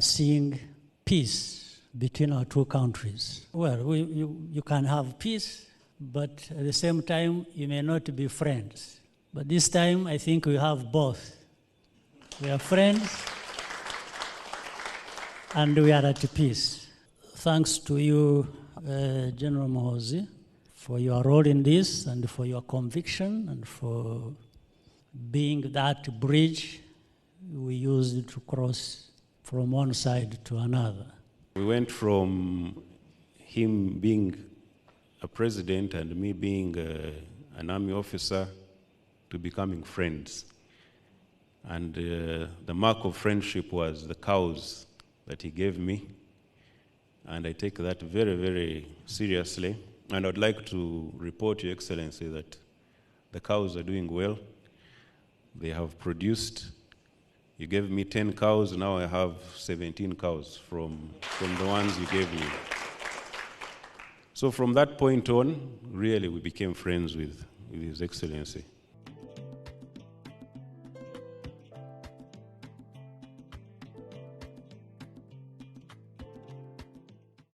seeing peace between our two countries. Well, you can have peace, but at the same time, you may not be friends. But this time, I think we have both. We are friends, and we are at peace. Thanks to you, General Muhoozi, for your role in this and for your conviction and for being that bridge we used to cross from one side to another. We went from him being a president and me being an army officer to becoming friends. And the mark of friendship was the cows that he gave me. And I take that very, very seriously. And I'd like to report, Your Excellency, that the cows are doing well. They have produced. You gave me 10 cows, now I have 17 cows from the ones you gave me. So from that point on, really we became friends with His Excellency.